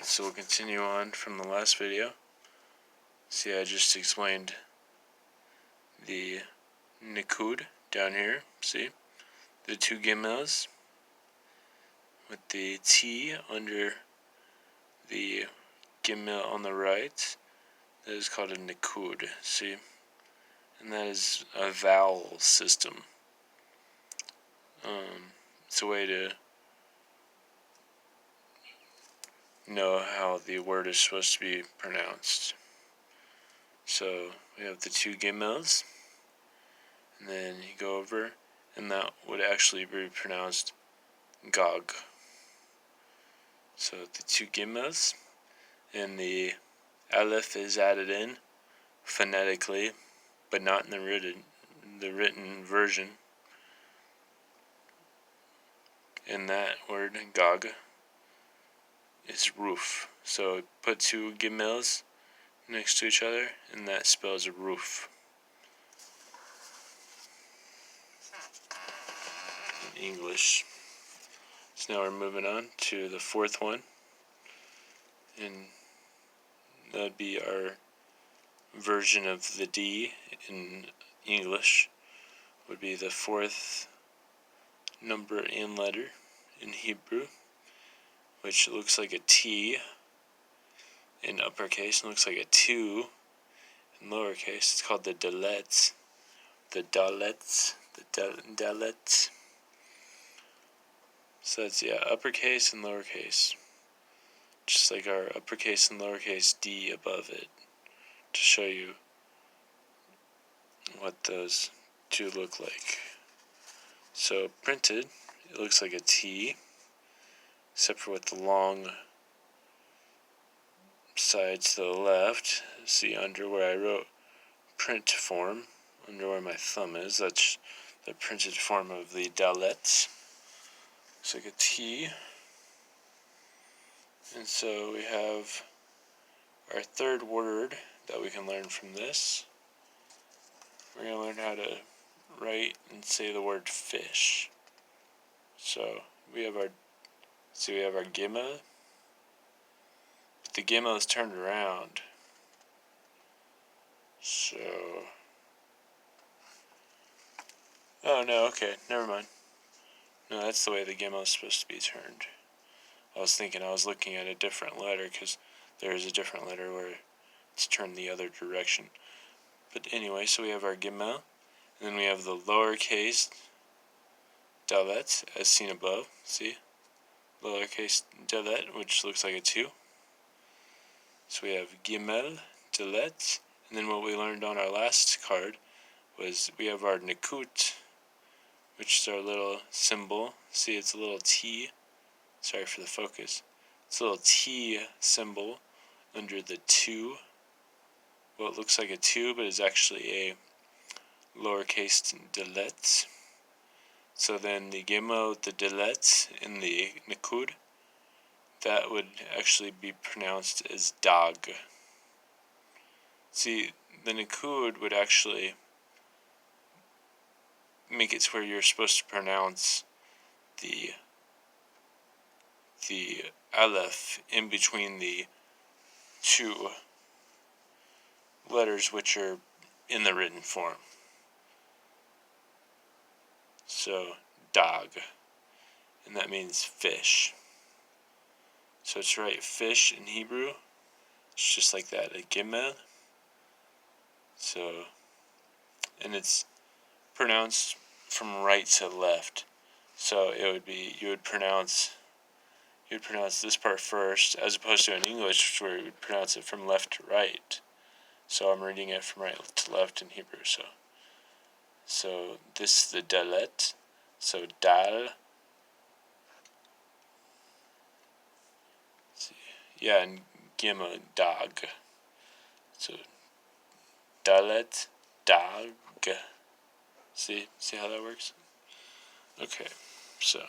So we'll continue on from the last video. See, I just explained the nikud down here. See, the two gimels with the T under the gimel on the right. That is called a nikud. See, and that is a vowel system. It's a way to know how the word is supposed to be pronounced. So we have the two gimels, and then you go over, and that would actually be pronounced gog. So the two gimels, and the alef is added in phonetically, but not in the written version. And that word gog is roof. So put two gimels next to each other, and that spells roof in English. So now we're moving on to the fourth one, and that would be our version of the D in English. Would be the fourth number and letter in Hebrew, which looks like a T in uppercase and looks like a 2 in lowercase. It's called the dalet. The dalet. So that's, uppercase and lowercase. Just like our uppercase and lowercase D above it, to show you what those two look like. So printed, it looks like a T, except for with the long side to the left. See, under where I wrote print form, under where my thumb is, that's the printed form of the dalet. Looks like a T. And so we have our third word that we can learn from this. We're going to learn how to write and say the word fish. So we have our gimel. The gimel is turned around. So, oh no, okay, never mind. No, that's the way the gimel is supposed to be turned. I was looking at a different letter, because there is a different letter where it's turned the other direction. But anyway, so we have our gimel, and then we have the lowercase dalet, as seen above. See? Lowercase dalet, which looks like a 2. So we have gimel, dalet, and then what we learned on our last card was we have our nikut, which is our little symbol. See, it's a little T. Sorry for the focus. It's a little T symbol under the 2. Well, it looks like a 2, but it's actually a lowercase dalet. So then the gimel, the dalet, and the nikud, that would actually be pronounced as dog. See, the nikud would actually make it to where you're supposed to pronounce the alef in between the two letters which are in the written form. So, dog, and that means fish. So to write fish in Hebrew, it's just like that, a gimel. So, and it's pronounced from right to left. So it would be, you would pronounce this part first, as opposed to in English, where you would pronounce it from left to right. So I'm reading it from right to left in Hebrew. So this is the dalet. So dal. Yeah, and gimel, dog. So dalet, dog. See how that works? Okay, so